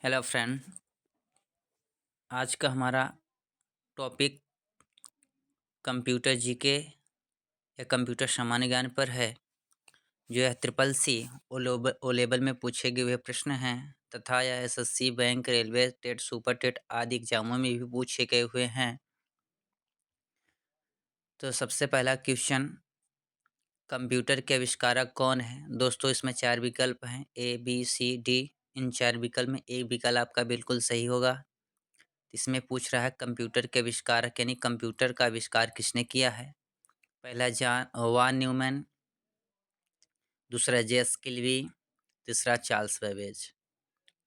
Hello friend. आज का हमारा टॉपिक कंप्यूटर जीके या कंप्यूटर सामान्य ज्ञान पर है। जो यह ट्रिपल सी ओ लेवल में पूछे गए हुए प्रश्न हैं तथा यह SSC, bank, railway, TET, super TET आदि एग्जामों में भी पूछे गए हुए हैं। तो सबसे पहला क्वेश्चन, कंप्यूटर के आविष्कारक कौन है? दोस्तों इसमें 4 विकल्प हैं, ए बी सी डी। इन 4 विकल्प में एक विकल्प आपका बिल्कुल सही होगा। इसमें पूछ रहा है कंप्यूटर के आविष्कारक यानी कंप्यूटर का आविष्कार किसने किया है? पहला जॉन वान न्यूमैन, दूसरा जेएस किल्वी, तीसरा चार्ल्स बेबेज।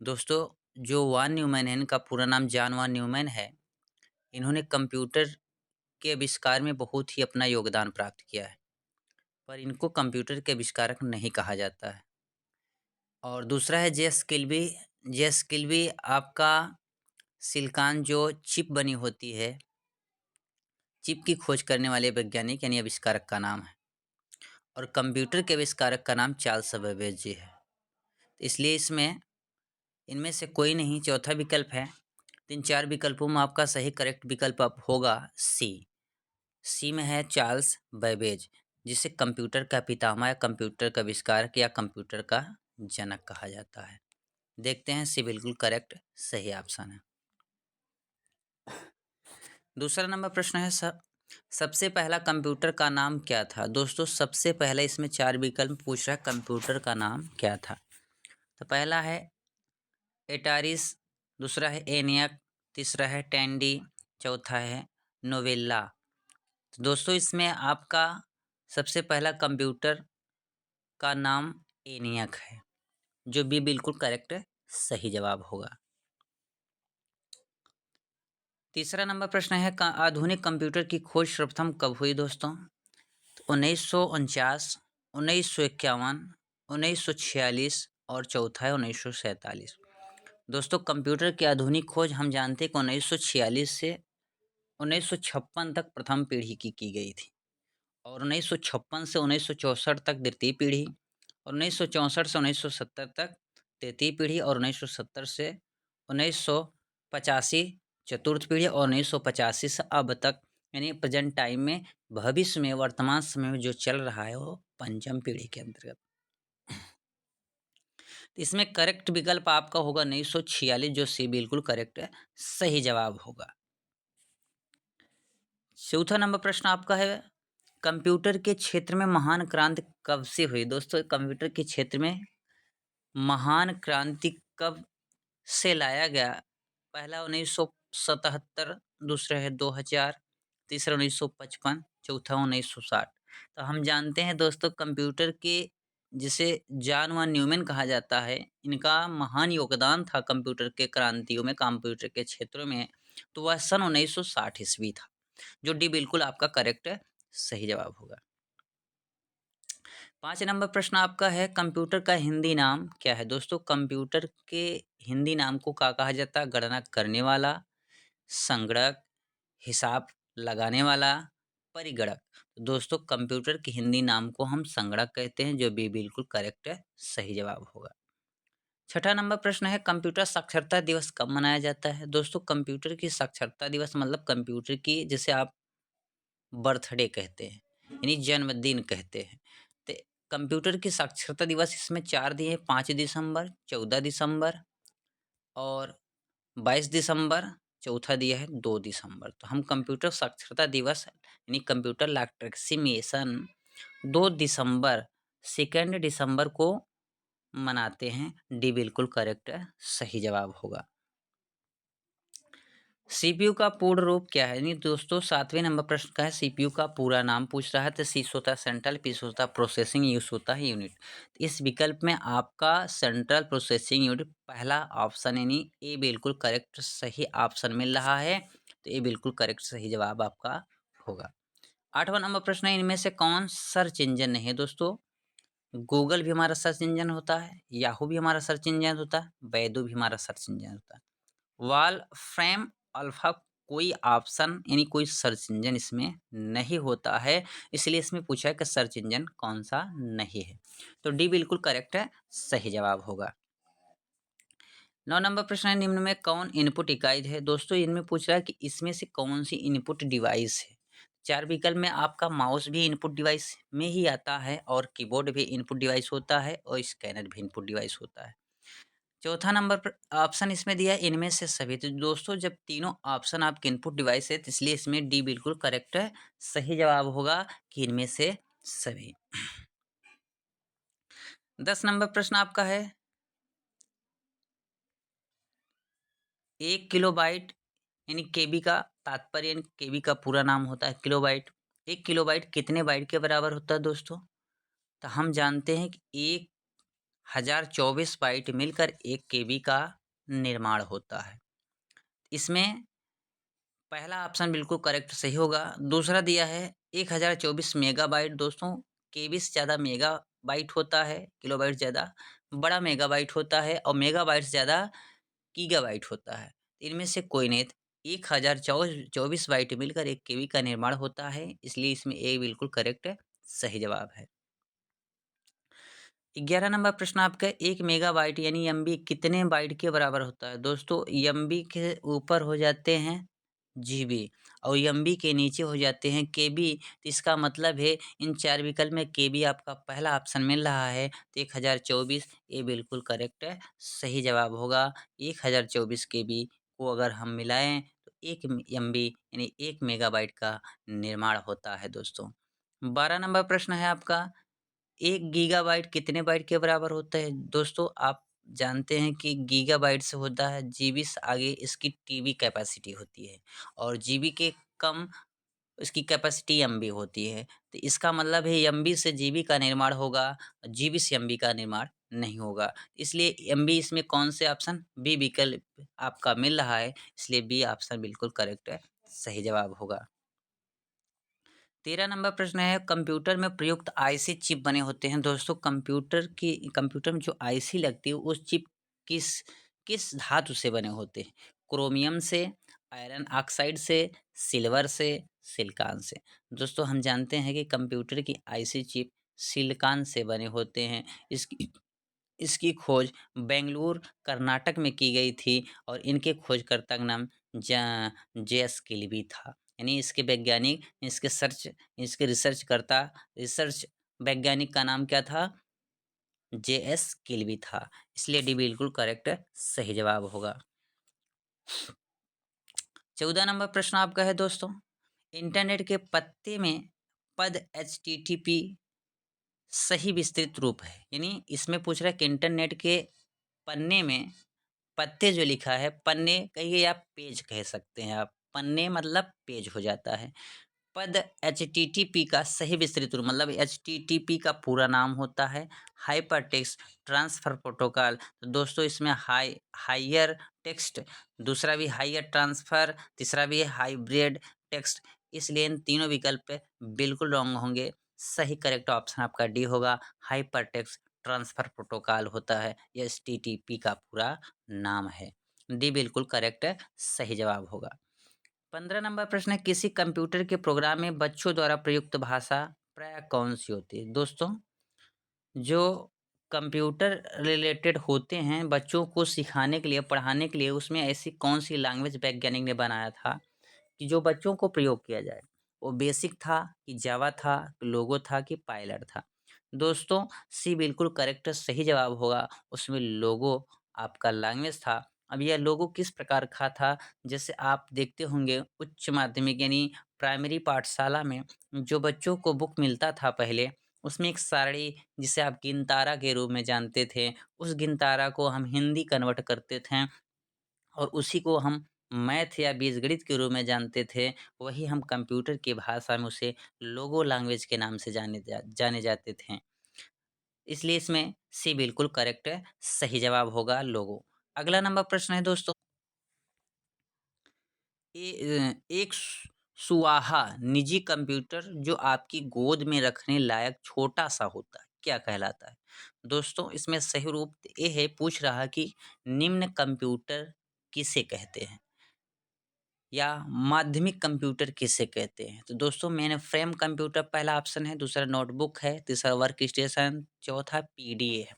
दोस्तों जो वान न्यूमैन है इनका पूरा नाम जॉन वान न्यूमैन है। इन्होंने कंप्यूटर के आविष्कार में बहुत ही अपना योगदान प्राप्त किया है, पर इनको कंप्यूटर के आविष्कारक नहीं कहा जाता है। और दूसरा है जेएस किल्वी। जेएस किल्वी आपका सिलिकॉन जो चिप बनी होती है, चिप की खोज करने वाले वैज्ञानिक यानी आविष्कारक का नाम है। और कंप्यूटर के आविष्कारक का नाम चार्ल्स बेबेज जी है। इसलिए इसमें इनमें से कोई नहीं, चौथा विकल्प है। 3-4 विकल्पों में आपका सही करेक्ट विकल्प अब होगा सी। सी में है चार्ल्स बेबेज, जिसे कंप्यूटर का पितामह या कंप्यूटर का आविष्कारक या कंप्यूटर का जनक कहा जाता है। देखते हैं सी बिल्कुल करेक्ट सही ऑप्शन है। दूसरा नंबर प्रश्न है सबसे पहला कंप्यूटर का नाम क्या था? दोस्तों सबसे पहले इसमें 4 विकल्प पूछ रहा है कंप्यूटर का नाम क्या था। तो पहला है एटारिस, दूसरा है एनियक, तीसरा है टैंडी, चौथा है नोवेल्ला। तो दोस्तों इसमें आपका सबसे पहला कंप्यूटर का नाम एनियक है, जो भी बिल्कुल करेक्ट सही जवाब होगा। तीसरा नंबर प्रश्न है आधुनिक कंप्यूटर की खोज सर्वप्रथम कब हुई? दोस्तों 1949, 1951, 1946 और चौथा है 1947। दोस्तों कंप्यूटर की आधुनिक खोज हम जानते हैं कि 1946 से 1956 तक प्रथम पीढ़ी की गई थी, और 1956 से 1964 तक द्वितीय पीढ़ी, और 1964 से 1970 तक तृतीय पीढ़ी, और 1970 से 1985 चतुर्थ पीढ़ी, और 1985 से अब तक यानी प्रेजेंट टाइम में, भविष्य में, वर्तमान समय में जो चल रहा है वो पंचम पीढ़ी के अंतर्गत। इसमें करेक्ट विकल्प आपका होगा 1946, जो सी बिल्कुल करेक्ट है सही जवाब होगा। चौथा नंबर प्रश्न आपका है कंप्यूटर के क्षेत्र में महान क्रांति कब से हुई? दोस्तों कंप्यूटर के क्षेत्र में महान क्रांति कब से लाया गया? पहला 1977, दूसरा है 2000, तीसरा 1955, चौथा 1960। तो हम जानते हैं दोस्तों कंप्यूटर के जिसे जॉन वान न्यूमैन कहा जाता है, इनका महान योगदान था कंप्यूटर के क्रांतियों में, कंप्यूटर के क्षेत्रों में। तो वह सन 1960 ईस्वी था, जो डी बिल्कुल आपका करेक्ट है सही जवाब होगा। 5 नंबर प्रश्न आपका है कंप्यूटर का हिंदी नाम क्या है? दोस्तों कंप्यूटर के हिंदी नाम को क्या कहा जाता है? गणना करने वाला, संगणक, हिसाब लगाने वाला, परिगणक। दोस्तों कंप्यूटर के हिंदी नाम को हम संगणक कहते हैं, जो भी बिल्कुल करेक्ट है सही जवाब होगा। छठा नंबर प्रश्न है कंप्यूटर साक्षरता दिवस कब मनाया जाता है? दोस्तों कंप्यूटर की साक्षरता दिवस मतलब कंप्यूटर की जिसे आप बर्थडे कहते हैं यानी जन्मदिन कहते हैं। तो कंप्यूटर की साक्षरता दिवस इसमें 4 दिए हैं, 5 दिसंबर, 14 दिसंबर और 22 दिसंबर, चौथा दिया है 2 दिसंबर। तो हम कंप्यूटर साक्षरता दिवस यानी कंप्यूटर लिटरेसी मिशन 2 दिसंबर, 2 दिसंबर को मनाते हैं। डी बिल्कुल करेक्ट है सही जवाब होगा। सीपीयू का पूर्ण रूप क्या है? यानी दोस्तों 7वें नंबर प्रश्न का है सीपीयू का पूरा नाम पूछ रहा है। तो सी होता है सेंट्रल, पी होता है प्रोसेसिंग, यू होता है यूनिट। इस विकल्प में आपका सेंट्रल प्रोसेसिंग यूनिट पहला ऑप्शन यानी ए बिल्कुल करेक्ट सही ऑप्शन मिल रहा है। तो ए बिल्कुल करेक्ट सही जवाब आपका होगा। 8वां नंबर प्रश्न है इनमें से कौन सर्च इंजन नहीं है? दोस्तों गूगल भी हमारा सर्च इंजन होता है, याहू भी हमारा सर्च इंजन होता है, बैदू भी हमारा सर्च इंजन होता है। वाल फ्रेम अल्फा कोई ऑप्शन यानी कोई सर्च इंजन इसमें नहीं होता है, इसलिए इसमें पूछा है कि सर्च इंजन कौन सा नहीं है। तो डी बिल्कुल करेक्ट है सही जवाब होगा। 9 नंबर प्रश्न है, निम्न में कौन इनपुट इकाई है? दोस्तों इनमें पूछ रहा है कि इसमें से कौन सी इनपुट डिवाइस है? 4 विकल्प में आपका माउस भी इनपुट डिवाइस में ही आता है और कीबोर्ड भी इनपुट डिवाइस होता है और स्कैनर भी इनपुट डिवाइस होता है। चौथा नंबर पर ऑप्शन इसमें दिया है इनमें से सभी। तो दोस्तों जब तीनों ऑप्शन आपके इनपुट डिवाइस है तो इसलिए इसमें डी बिल्कुल करेक्ट है। सही जवाब होगा कि इनमें से सभी। 10 नंबर प्रश्न आपका है, 1 किलोबाइट यानी केबी का तात्पर्य यानी केबी का पूरा नाम होता है किलोबाइट। 1 किलोबाइट कितने बाइट के बराबर होता है दोस्तों? तो हम जानते हैं कि 1024 बाइट मिलकर 1 केबी का निर्माण होता है। इसमें पहला ऑप्शन बिल्कुल करेक्ट सही होगा। दूसरा दिया है 1024 मेगाबाइट। दोस्तों केबी से ज़्यादा मेगाबाइट होता है, किलोबाइट ज़्यादा बड़ा मेगाबाइट होता है और मेगाबाइट से ज़्यादा गीगाबाइट होता है। इनमें से कोई नहीं। 1024 बाइट मिलकर 1 केबी का निर्माण होता है, इसलिए इसमें ए बिल्कुल करेक्ट है, सही जवाब है। 11 नंबर प्रश्न आपका, 1 मेगाबाइट यानी एमबी कितने बाइट के बराबर होता है? दोस्तों एमबी के ऊपर हो जाते हैं जीबी और एमबी के नीचे हो जाते हैं केबी। तो इसका मतलब है इन 4 विकल्प में केबी आपका पहला ऑप्शन मिल रहा है, तो 1024 ये बिल्कुल करेक्ट है, सही जवाब होगा। 1024 केबी को अगर हम मिलाएं तो 1 एमबी यानी 1 मेगाबाइट का निर्माण होता है दोस्तों। 12 नंबर प्रश्न है आपका, 1 गीगाबाइट कितने बाइट के बराबर होता है? दोस्तों आप जानते हैं कि गीगाबाइट से होता है जीबी से आगे इसकी टीबी कैपेसिटी होती है और जीबी के कम इसकी कैपेसिटी एमबी होती है। तो इसका मतलब है एमबी से जीबी का निर्माण होगा, जीबी से एमबी का निर्माण नहीं होगा। इसलिए एमबी इसमें कौन से ऑप्शन बी विकल्प आपका मिल रहा है, इसलिए बी ऑप्शन बिल्कुल करेक्ट है, सही जवाब होगा। 13 नंबर प्रश्न है, कंप्यूटर में प्रयुक्त आईसी चिप बने होते हैं। दोस्तों कंप्यूटर में जो आईसी लगती है उस चिप किस किस धातु से बने होते हैं? क्रोमियम से, आयरन ऑक्साइड से, सिल्वर से, सिलिकॉन से। दोस्तों हम जानते हैं कि कंप्यूटर की आईसी चिप सिलिकॉन से बने होते हैं। इसकी इसकी खोज बेंगलुरु कर्नाटक में की गई थी और इनके खोजकर्ता का नाम जेएस किल्बी था। यानी इसके वैज्ञानिक इसके रिसर्च वैज्ञानिक का नाम क्या था? जेएस किल्बी था। इसलिए डी बिल्कुल करेक्ट है, सही जवाब होगा। 14 नंबर प्रश्न आपका है दोस्तों, इंटरनेट के पत्ते में पद एचटीटीपी सही विस्तृत रूप है। यानी इसमें पूछ रहा है कि इंटरनेट के पन्ने में पत्ते जो लिखा है, पन्ने कहिए आप पेज कह सकते हैं आप, पन्ने मतलब पेज हो जाता है। पद एचटीटीपी का सही विस्तृत रूप मतलब एचटीटीपी का पूरा नाम होता है हाइपर टेक्स्ट ट्रांसफर प्रोटोकॉल। तो दोस्तों इसमें हाइयर टेक्स्ट, दूसरा भी हाइयर ट्रांसफर, तीसरा भी हाइब्रिड टेक्स्ट, इसलिए इन तीनों विकल्प पे बिल्कुल रॉन्ग होंगे। सही करेक्ट ऑप्शन आपका डी होगा, हाइपर टेक्स्ट ट्रांसफर प्रोटोकॉल होता है, ये एचटीटीपी का पूरा नाम है। डी बिल्कुल करेक्ट है, सही जवाब होगा। 15 नंबर प्रश्न है, किसी कंप्यूटर के प्रोग्राम में बच्चों द्वारा प्रयुक्त भाषा प्राय कौन सी होती है? दोस्तों जो कंप्यूटर रिलेटेड होते हैं बच्चों को सिखाने के लिए, पढ़ाने के लिए, उसमें ऐसी कौन सी लैंग्वेज वैज्ञानिक ने बनाया था कि जो बच्चों को प्रयोग किया जाए? वो बेसिक था कि जावा था, लोगो था कि पायलट था? दोस्तों सी बिल्कुल करेक्ट सही जवाब होगा, उसमें लोगो आपका लैंग्वेज था। अब यह लोगो किस प्रकार का था? जैसे आप देखते होंगे उच्च माध्यमिक यानी प्राइमरी पाठशाला में जो बच्चों को बुक मिलता था पहले, उसमें एक सारणी जिसे आप गिनतारा के रूप में जानते थे, उस गिनतारा को हम हिंदी कन्वर्ट करते थे और उसी को हम मैथ या बीजगणित के रूप में जानते थे। वही हम कंप्यूटर की भाषा में उसे लोगो लैंग्वेज के नाम से जाने जाते थे। इसलिए इसमें सी बिल्कुल करेक्ट है, सही जवाब होगा लोगो। अगला नंबर प्रश्न है दोस्तों, एक सुआहा निजी कंप्यूटर जो आपकी गोद में रखने लायक छोटा-सा होता है, क्या कहलाता है? दोस्तों इसमें सही रूप ये है, पूछ रहा कि निम्न कंप्यूटर किसे कहते हैं? या माध्यमिक कंप्यूटर किसे कहते हैं? तो दोस्तों मेन फ्रेम कंप्यूटर पहला ऑप्शन है, दूसरा नोटबुक है, तीसरा वर्क स्टेशन, चौथा पीडीए है।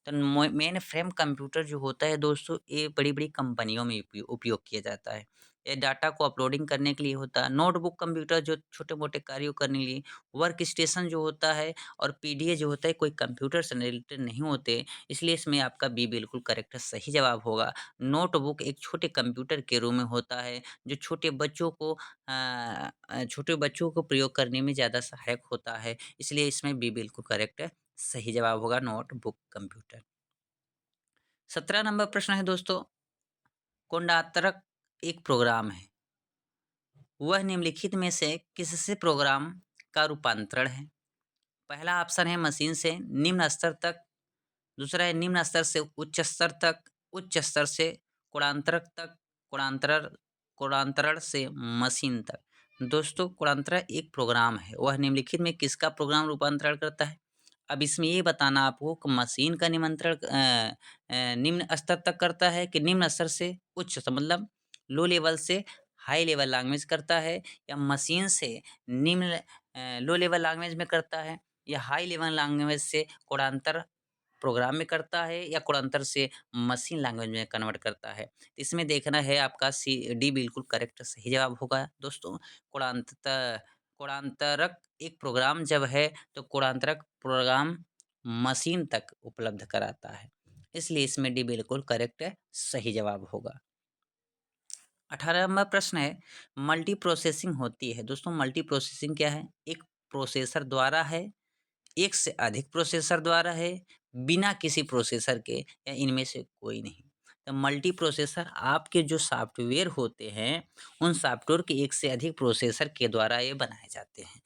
तो मेन फ्रेम कंप्यूटर जो होता है दोस्तों, ये बड़ी-बड़ी कंपनियों में उपयोग किया जाता है। ये डाटा को अपलोडिंग करने के लिए होता है। नोटबुक कंप्यूटर जो छोटे-मोटे कार्यों करने के लिए, वर्क स्टेशन जो होता है और पीडीए जो होता है कोई कंप्यूटर से रिलेटेड नहीं होते, इसलिए इसमें आपका बी बिल्कुल करेक्ट सही जवाब होगा। नोटबुक एक छोटे कंप्यूटर के रूप में होता है जो छोटे बच्चों को प्रयोग करने में ज़्यादा सहायक होता है, इसलिए इसमें बी बिल्कुल करेक्ट है, सही जवाब होगा नोटबुक कंप्यूटर। 17 नंबर प्रश्न है दोस्तों, कोंडातरक एक प्रोग्राम है, वह निम्नलिखित में से किससे प्रोग्राम का रूपांतरण है? पहला ऑप्शन है मशीन से निम्न स्तर तक, दूसरा है निम्न स्तर से उच्च स्तर तक, उच्च स्तर से कुड़ांतरक तक, कुड़ांतरण कुड़ांतरण से मशीन तक। दोस्तों कुड़ांतरण एक प्रोग्राम है, वह निम्नलिखित में किसका प्रोग्राम रूपांतरण करता है? अब इसमें ये बताना आपको कि मशीन का निम्न स्तर तक करता है कि निम्न स्तर से उच्च स्तर मतलब लो लेवल से हाई लेवल लैंग्वेज करता है, या मशीन से लो लेवल लैंग्वेज में करता है, या हाई लेवल लैंग्वेज से कोडांतर प्रोग्राम में करता है, या कोडांतर से मशीन लैंग्वेज में कन्वर्ट करता है। तो इसमें देखना है आपका सी डी बिल्कुल करेक्ट सही जवाब होगा दोस्तों। कोडांत कोडांतरक एक प्रोग्राम जब है तो कोडांतरक प्रोग्राम मशीन तक उपलब्ध कराता है, इसलिए इसमें डी बिल्कुल करेक्ट सही जवाब होगा। 18 नंबर प्रश्न है, मल्टी प्रोसेसिंग होती है। दोस्तों मल्टी प्रोसेसिंग क्या है? एक प्रोसेसर द्वारा है, एक से अधिक प्रोसेसर द्वारा है, बिना किसी प्रोसेसर के, या इनमें से कोई नहीं। तो मल्टी प्रोसेसर आपके जो सॉफ्टवेयर होते हैं, उन सॉफ्टवेयर के एक से अधिक प्रोसेसर के द्वारा ये बनाए जाते हैं,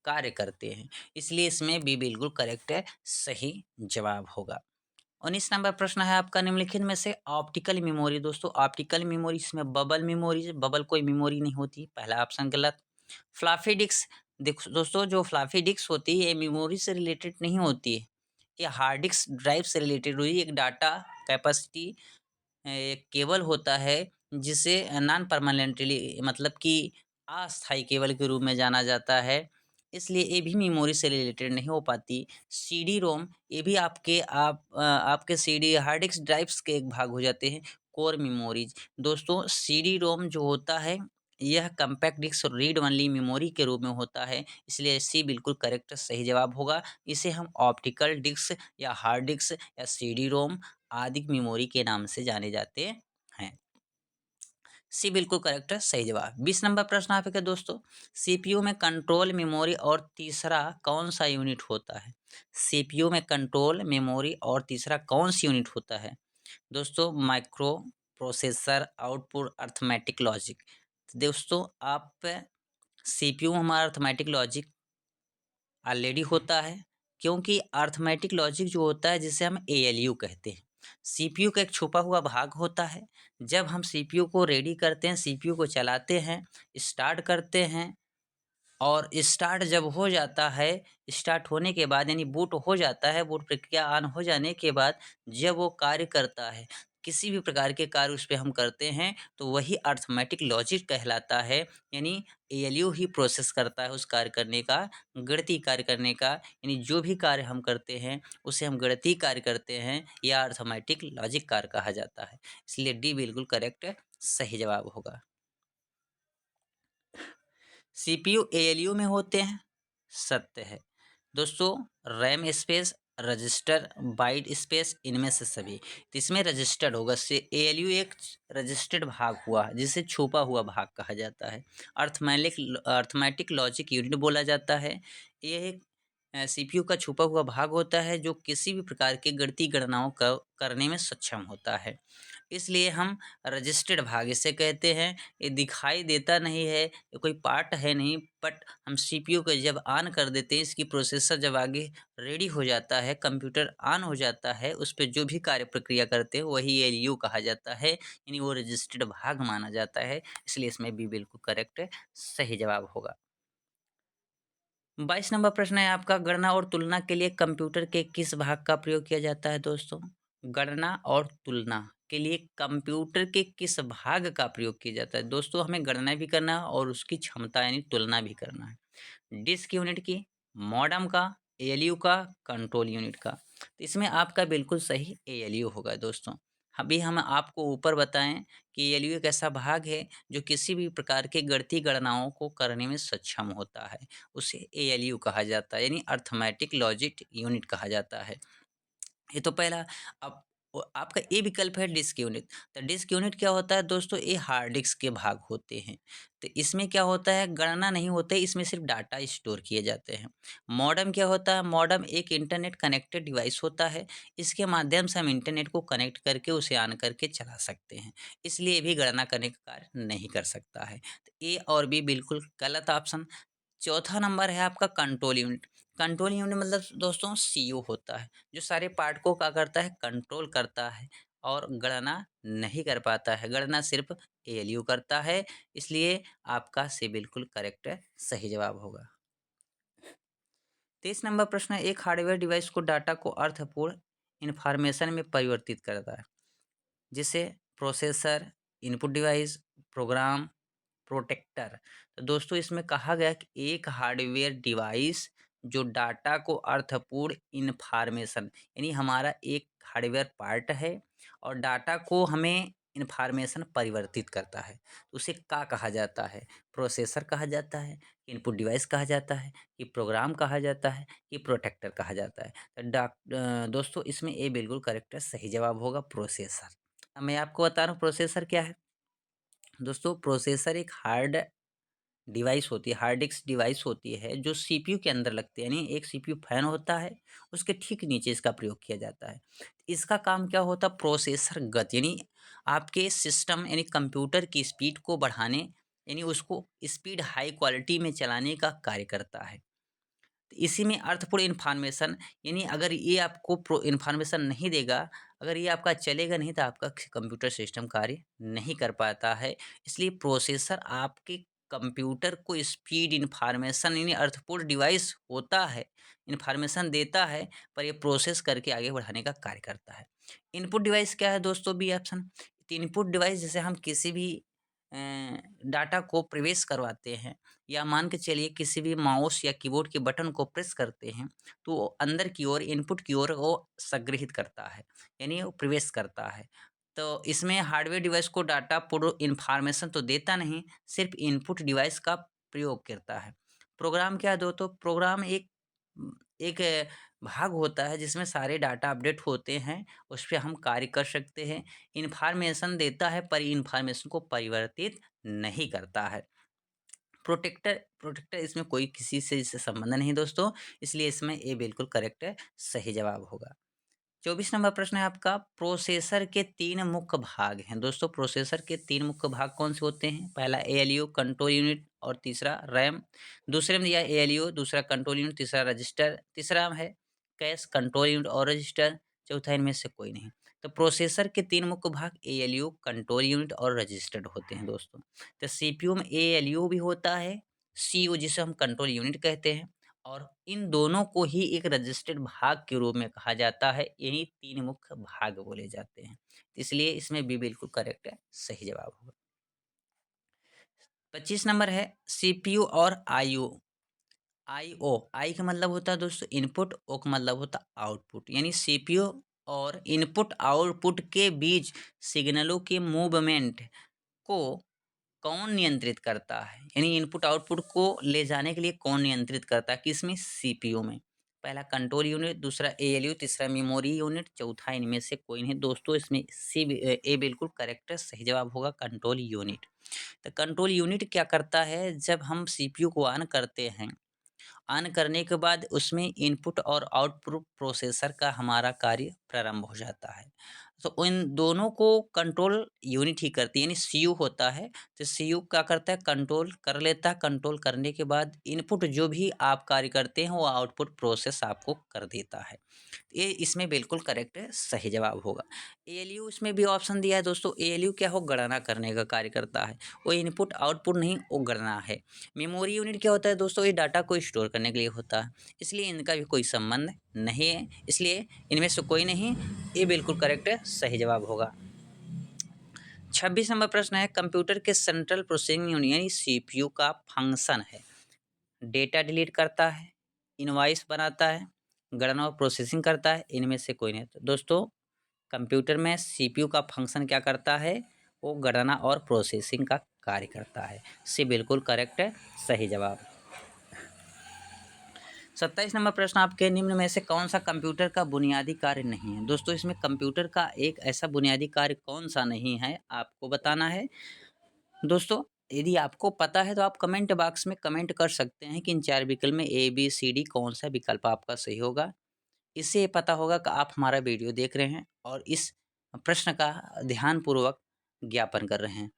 कार्य करते हैं। इसलिए इसमें बी बिल्कुल करेक्ट है, सही जवाब होगा। 19 नंबर प्रश्न है आपका, निम्नलिखित में से ऑप्टिकल मेमोरी। दोस्तों ऑप्टिकल मेमोरी इसमें बबल मेमोरी, बबल कोई मेमोरी नहीं होती, पहला ऑप्शन गलत। फ्लॉपी डिस्क, देखो दोस्तों जो फ्लॉपी डिस्क होती है ये मेमोरी से रिलेटेड नहीं होती है, ये हार्ड डिस्क ड्राइव से रिलेटेड हुई एक डाटा कैपेसिटी एक केबल होता है, जिसे नॉन परमानेंटली मतलब कि अस्थायी केबल के रूप में जाना जाता है, इसलिए ये भी मेमोरी से रिलेटेड नहीं हो पाती। सीडी रोम ये भी आपके सीडी हार्ड डिस्क ड्राइव्स के एक भाग हो जाते हैं। कोर मेमोरीज, दोस्तों सीडी रोम जो होता है यह compact disk read only memory के रूप में होता है, इसलिए सी बिल्कुल करेक्ट सही जवाब होगा। इसे हम ऑप्टिकल डिस्क या हार्ड डिस्क या सीडी रोम आदि मेमोरी के नाम से जाने जाते हैं। सी बिल्कुल करेक्ट है, सही जवाब। 20 नंबर प्रश्न आपके दोस्तों, सीपीयू में कंट्रोल मेमोरी और तीसरा कौन सा यूनिट होता है? सीपीयू में कंट्रोल मेमोरी और तीसरा कौन सी यूनिट होता है? दोस्तों micro processor output arithmetic logic. दोस्तों आप सीपीयू हमारा अर्थमेटिक लॉजिक ऑलरेडी होता है, क्योंकि अर्थमेटिक लॉजिक जो होता है जिसे हम एएलयू कहते हैं, सीपीयू का एक छुपा हुआ भाग होता है। जब हम सीपीयू को रेडी करते हैं, सीपीयू को चलाते हैं, स्टार्ट करते हैं, और स्टार्ट जब हो जाता है, स्टार्ट होने के बाद यानी बूट हो जाता है, बूट प्रक्रिया ऑन हो जाने के बाद जब वो कार्य करता है, किसी भी प्रकार के कार्य उस पे हम करते हैं, तो वही अर्थमेटिक लॉजिक कहलाता है। यानी एएलयू ही प्रोसेस करता है उस कार्य करने का, गणितीय कार्य करने का, यानी जो भी कार्य हम करते हैं, उसे हम गणितीय कार्य करते हैं, या अर्थमेटिक लॉजिक कार्य कहा जाता है। इसलिए डी बिल्कुल करेक्ट सही जवाब होगा। सीपीयू एएलयू में होते हैं, सत्य है। दोस्तों RAM space, register, byte space, इनमें से सभी, तो इसमें रजिस्टर्ड होगा। से एएलयू एक रजिस्टर्ड भाग हुआ जिसे छुपा हुआ भाग कहा जाता है। अर्थमेटिक लॉजिक यूनिट बोला जाता है। यह एक सीपीयू का छुपा हुआ भाग होता है जो किसी भी प्रकार के गणितीय गणनाओं का करने में सक्षम होता है, इसलिए हम रजिस्टर्ड भाग इसे कहते हैं। ये दिखाई देता नहीं है, ये कोई पार्ट है नहीं, बट हम सीपीयू को जब ऑन कर देते हैं, इसकी प्रोसेसर जब आगे रेडी हो जाता है, कंप्यूटर ऑन हो जाता है, उस पे जो भी कार्य प्रक्रिया करते हैं वही एलयू कहा जाता है, यानी वो रजिस्टर्ड भाग माना जाता है, इसलिए इसमें बी बिल्कुल करेक्ट सही जवाब होगा। 22 नंबर प्रश्न है आपका, गणना और तुलना के लिए कंप्यूटर के किस भाग का प्रयोग किया जाता है? दोस्तों गणना और तुलना के लिए कंप्यूटर के किस भाग का प्रयोग किया जाता है? दोस्तों हमें गणना भी करना है और उसकी क्षमता यानी तुलना भी करना है। डिस्क यूनिट की, मॉडेम का, एएलयू का, कंट्रोल यूनिट का। तो इसमें आपका बिल्कुल सही एएलयू होगा दोस्तों। अभी हम आपको ऊपर बताएं कि एएलयू एक ऐसा भाग है जो किसी भी प्रकार के गणितीय गणनाओं को करने में सक्षम होता है। उसे एएलयू कहा जाता है यानी अर्थमेटिक लॉजिक यूनिट कहा जाता है। ये तो पहला। अब आपका ए विकल्प है डिस्क यूनिट। तो डिस्क यूनिट क्या होता है दोस्तों? ये हार्ड डिस्क के भाग होते हैं। तो इसमें क्या होता है, गणना नहीं होते, इसमें सिर्फ डाटा स्टोर किए जाते हैं। मॉडेम क्या होता है? मॉडेम एक इंटरनेट कनेक्टेड डिवाइस होता है। इसके माध्यम से हम इंटरनेट को कनेक्ट करके उसे ऑन करके चला सकते हैं। इसलिए ये भी गणना करने का कार्य नहीं कर सकता है। तो ए और बी बिल्कुल गलत ऑप्शन। चौथा नंबर है आपका कंट्रोल यूनिट। कंट्रोल यूनिट मतलब दोस्तों सीयू होता है, जो सारे पार्ट को क्या करता है, कंट्रोल करता है और गणना नहीं कर पाता है। गणना सिर्फ एएलयू करता है। इसलिए आपका सी बिल्कुल करेक्ट है, सही जवाब होगा। 23 नंबर प्रश्न है, एक हार्डवेयर डिवाइस को डाटा को अर्थपूर्ण इंफॉर्मेशन में परिवर्तित करता है, जिसे processor, input device, program, protector. तो दोस्तों इसमें कहा गया कि एक हार्डवेयर डिवाइस जो डाटा को अर्थपूर्ण इन्फॉर्मेशन यानी हमारा एक हार्डवेयर पार्ट है और डाटा को हमें इन्फॉर्मेशन परिवर्तित करता है, तो उसे क्या कहा जाता है? प्रोसेसर कहा जाता है, इनपुट डिवाइस कहा जाता है, कि प्रोग्राम कहा जाता है, कि प्रोटेक्टर कहा जाता है? तो दोस्तों इसमें ए बिल्कुल करेक्ट है, सही जवाब होगा प्रोसेसर। अब मैं आपको बता रहा हूँ प्रोसेसर क्या है। दोस्तों प्रोसेसर एक हार्ड डिवाइस होती है, हार्ड डिस्क डिवाइस होती है जो सीपीयू के अंदर लगती है, यानी एक सीपीयू फैन होता है, उसके ठीक नीचे इसका प्रयोग किया जाता है। इसका काम क्या होता है? प्रोसेसर गति यानी आपके सिस्टम यानी कंप्यूटर की स्पीड को बढ़ाने यानी उसको स्पीड हाई क्वालिटी में चलाने का कार्य करता है। तो इसी में अर्थपूर्ण इन्फॉर्मेशन यानी अगर ये आपको प्रो इन्फॉर्मेशन नहीं देगा, अगर ये आपका चलेगा नहीं तो आपका कंप्यूटर सिस्टम कार्य नहीं कर पाता है। इसलिए प्रोसेसर आपके कंप्यूटर को स्पीड इन्फॉर्मेशन यानी अर्थपूर्ण डिवाइस होता है, इन्फॉर्मेशन देता है, पर ये प्रोसेस करके आगे बढ़ाने का कार्य करता है। इनपुट डिवाइस क्या है दोस्तों? B option. इनपुट डिवाइस जैसे हम किसी भी अ, डाटा को प्रवेश करवाते हैं या मान के चलिए किसी भी माउस या कीबोर्ड के बटन को प्रेस करते हैं, तो वो अंदर की ओर इनपुट की ओर वो संग्रहित करता है, यानी वो प्रवेश करता है। तो इसमें हार्डवेयर डिवाइस को डाटा पूर्ण इन्फॉर्मेशन तो देता नहीं, सिर्फ इनपुट डिवाइस का प्रयोग करता है। प्रोग्राम क्या है दोस्तों? प्रोग्राम एक भाग होता है जिसमें सारे डाटा अपडेट होते हैं, उस पे हम कार्य कर सकते हैं। इन्फॉर्मेशन देता है पर इन्फॉर्मेशन को परिवर्तित नहीं करता है। प्रोटेक्टर प्रोटेक्टर इसमें कोई किसी से इससे संबंध नहीं दोस्तों, इसलिए इसमें ए बिल्कुल करेक्ट है, सही जवाब होगा। 24 नंबर प्रश्न है आपका, प्रोसेसर के 3 मुख्य भाग हैं। दोस्तों प्रोसेसर के 3 मुख्य भाग कौन से होते हैं? पहला एएलयू कंट्रोल यूनिट और तीसरा रैम। दूसरे में दिया एएलयू, दूसरा कंट्रोल यूनिट, तीसरा रजिस्टर, तीसरा में है कैश कंट्रोल यूनिट और रजिस्टर, चौथा इनमें से कोई नहीं। तो प्रोसेसर के 3 मुख्य भाग एएलयू, कंट्रोल यूनिट और रजिस्टर्ड होते हैं दोस्तों। तो सीपीयू में एएलयू भी होता है, सीयू जिसे हम कंट्रोल यूनिट कहते हैं, और इन दोनों को ही एक रजिस्टर्ड भाग के रूप में कहा जाता है। यही 3 मुख्य भाग बोले जाते हैं। इसलिए इसमें बी बिल्कुल करेक्ट है, सही जवाब होगा। 25 नंबर है सीपीयू और आईओ। आईओ, आई का मतलब होता है दोस्तों इनपुट, ओ का मतलब होता है आउटपुट, यानी सीपीयू और इनपुट आउटपुट के बीच सिग्नलों के मूवमेंट को कौन नियंत्रित करता है? यानी इनपुट आउटपुट को ले जाने के लिए कौन नियंत्रित करता है? किसमें? सीपीयू में। पहला कंट्रोल यूनिट, दूसरा एएलयू, तीसरा मेमोरी यूनिट, चौथा इनमें से कोई नहीं दोस्तों। इसमें ए बिल्कुल करेक्ट है, सही जवाब होगा कंट्रोल यूनिट। तो कंट्रोल यूनिट क्या करता है? जब हम सीपीयू को ऑन करते हैं, ऑन करने के बाद उसमें इनपुट और आउटपुट प्रोसेसर का हमारा कार्य प्रारंभ हो जाता है। तो इन दोनों को कंट्रोल यूनिट ही करती है, यानी सीयू होता है। तो सीयू क्या करता है? कंट्रोल कर लेता है। कंट्रोल करने के बाद इनपुट जो भी आप कार्य करते हैं वो आउटपुट प्रोसेस आपको कर देता है। ये इसमें बिल्कुल करेक्ट है, सही जवाब होगा। एएलयू इसमें भी ऑप्शन दिया है दोस्तों। एएलयू क्या हो? गणना करने का कार्य करता है। वो इनपुट आउटपुट नहीं, वो गणना है। मेमोरी यूनिट क्या होता है दोस्तों? ये डाटा को स्टोर करने के लिए होता है, इसलिए इनका भी कोई संबंध नहीं है। इसलिए इनमें से कोई नहीं, ये बिल्कुल करेक्ट है, सही जवाब होगा। 26 नंबर प्रश्न है, कंप्यूटर के सेंट्रल प्रोसेसिंग यूनिट यानी सीपीयू का फंक्शन है। डेटा डिलीट करता है, इनवॉइस बनाता है, गणना और प्रोसेसिंग करता है, इनमें से कोई नहीं। तो दोस्तों कंप्यूटर में सीपीयू का फंक्शन क्या करता है? वो गणना और प्रोसेसिंग का कार्य करता है। सी बिल्कुल करेक्ट है, सही जवाब। 27 नंबर प्रश्न आपके, निम्न में से कौन सा कंप्यूटर का बुनियादी कार्य नहीं है? दोस्तों इसमें कंप्यूटर का एक ऐसा बुनियादी कार्य कौन सा नहीं है, आपको बताना है। दोस्तों यदि आपको पता है तो आप कमेंट बॉक्स में कमेंट कर सकते हैं कि इन 4 विकल्प में ए, बी, सी, डी कौन सा विकल्प आपका सही होगा। इससे ये पता होगा कि आप हमारा वीडियो देख रहे हैं और इस प्रश्न का ध्यानपूर्वक ज्ञापन कर रहे हैं।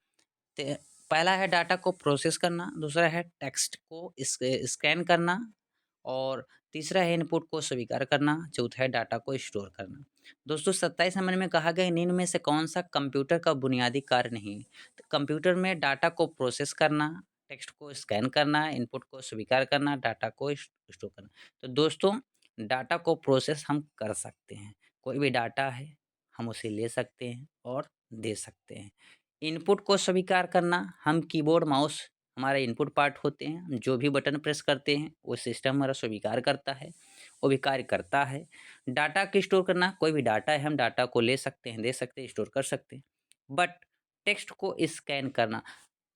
ते पहला है डाटा को प्रोसेस करना, दूसरा है टेक्स्ट को स्कैन करना और तीसरा है इनपुट को स्वीकार करना, चौथा है डाटा को स्टोर करना। दोस्तों 27 नंबर में कहा गया निम्न में से कौन सा कंप्यूटर का बुनियादी कार्य नहीं है? तो कंप्यूटर में डाटा को प्रोसेस करना, टेक्स्ट को स्कैन करना, इनपुट को स्वीकार करना, डाटा को स्टोर करना। तो दोस्तों डाटा को प्रोसेस हम कर सकते हैं। कोई भी डाटा है, हम उसे ले सकते हैं और दे सकते हैं। इनपुट को स्वीकार करना, हम कीबोर्ड, माउस हमारा इनपुट पार्ट होते हैं। हम जो भी बटन प्रेस करते हैं, वो सिस्टम हमारा स्वीकार करता है, वो भी कार्य करता है। डाटा को स्टोर करना, कोई भी डाटा है, हम डाटा को ले सकते हैं, दे सकते हैं, स्टोर कर सकते हैं। बट टेक्स्ट को स्कैन करना,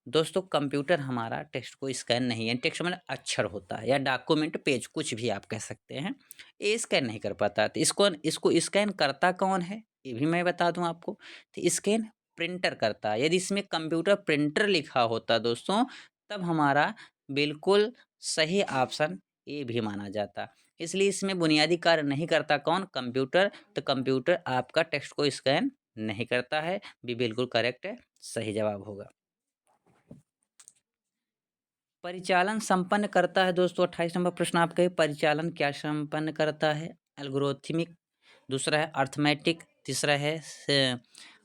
दोस्तों कंप्यूटर हमारा टेक्स्ट को स्कैन नहीं है। टेक्स्ट मतलब अक्षर होता है या डॉक्यूमेंट, पेज, कुछ भी आप कह सकते हैं। ये स्कैन नहीं कर पाता। तो इसको स्कैन करता कौन है? ये भी मैं बता दूं आपको। तो स्कैन प्रिंटर करता है। यदि इसमें कंप्यूटर प्रिंटर लिखा होता दोस्तों, तब हमारा बिल्कुल सही ऑप्शन ए भी माना जाता। इसलिए इसमें बुनियादी कार्य नहीं करता कौन? कंप्यूटर। तो कंप्यूटर आपका टेक्स्ट को स्कैन नहीं करता है। भी बिल्कुल करेक्ट है, सही जवाब होगा। परिचालन संपन्न करता है दोस्तों 28 नंबर प्रश्न आपका है, परिचालन क्या संपन्न करता है? एल्गोरिथमिक, दूसरा है अर्थमेटिक, तीसरा है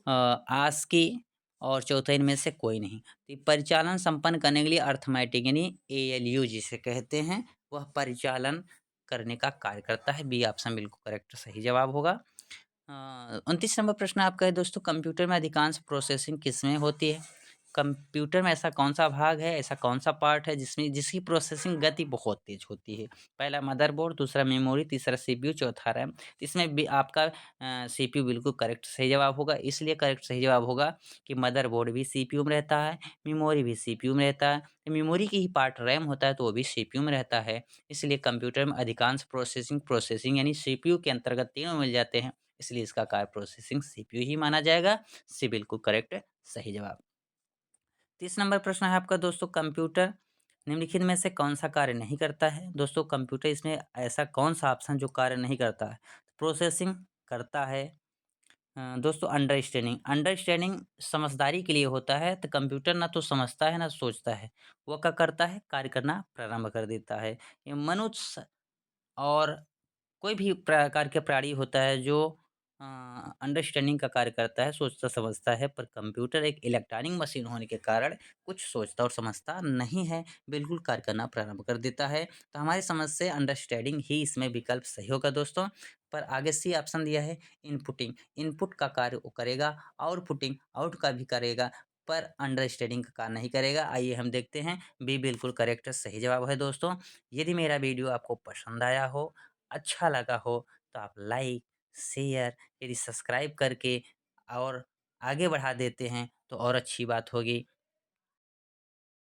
आस्की और चौथा इनमें से कोई नहीं। तो परिचालन संपन्न करने के लिए अर्थमेटिक यानी एएलयू जिसे कहते हैं, वह परिचालन करने का कार्य करता है। बी ऑप्शन बिल्कुल करेक्ट सही जवाब होगा। 29 नंबर प्रश्न आपका है दोस्तों, कंप्यूटर में अधिकांश प्रोसेसिंग किसमें होती है? कंप्यूटर में ऐसा कौन-सा भाग है, ऐसा कौन-सा पार्ट है जिसकी प्रोसेसिंग गति बहुत तेज़ होती है? पहला मदरबोर्ड, दूसरा मेमोरी, तीसरा सीपीयू, चौथा रैम। तो इसमें भी आपका सीपीयू बिल्कुल करेक्ट सही जवाब होगा। इसलिए करेक्ट सही जवाब होगा कि मदरबोर्ड भी सीपीयू में रहता है, मेमोरी भी सीपीयू में रहता है। मेमोरी की ही पार्ट रैम होता है तो वो भी सीपीयू में रहता है। इसलिए कंप्यूटर में अधिकांश प्रोसेसिंग यानी सीपीयू के अंतर्गत तीनों मिल जाते हैं। इसलिए इसका कार्य प्रोसेसिंग सीपीयू ही माना जाएगा। सी बिल्कुल करेक्ट है, सही जवाब। 30 नंबर प्रश्न है आपका दोस्तों, कंप्यूटर निम्नलिखित में से कौन सा कार्य नहीं करता है? दोस्तों कंप्यूटर इसमें ऐसा कौन सा ऑप्शन जो कार्य नहीं करता है? प्रोसेसिंग करता है। दोस्तों अंडरस्टैंडिंग, अंडरस्टैंडिंग समझदारी के लिए होता है। तो कंप्यूटर ना तो समझता है ना सोचता है, वो क्या करता है? कार्य करना प्रारंभ कर देता है। ये मनुष्य और कोई भी प्रकार के प्राणी होता है जो अंडरस्टैंडिंग का कार्य करता है, सोचता समझता है, पर कंप्यूटर एक इलेक्ट्रॉनिक मशीन होने के कारण कुछ सोचता और समझता नहीं है, बिल्कुल कार्य करना प्रारंभ कर देता है। तो हमारी समझ से अंडरस्टैंडिंग ही इसमें विकल्प सही होगा दोस्तों। पर आगे सी ऑप्शन दिया है इनपुटिंग, इनपुट का कार्य वो करेगा, आउटपुटिंग आउट का भी करेगा, पर अंडरस्टैंडिंग का कार्य नहीं करेगा। आइए हम देखते हैं, बी बिल्कुल करेक्ट सही जवाब है दोस्तों। यदि मेरा वीडियो आपको पसंद आया हो, अच्छा लगा हो, तो आप लाइक, शेयर, यदि सब्सक्राइब करके और आगे बढ़ा देते हैं तो और अच्छी बात होगी।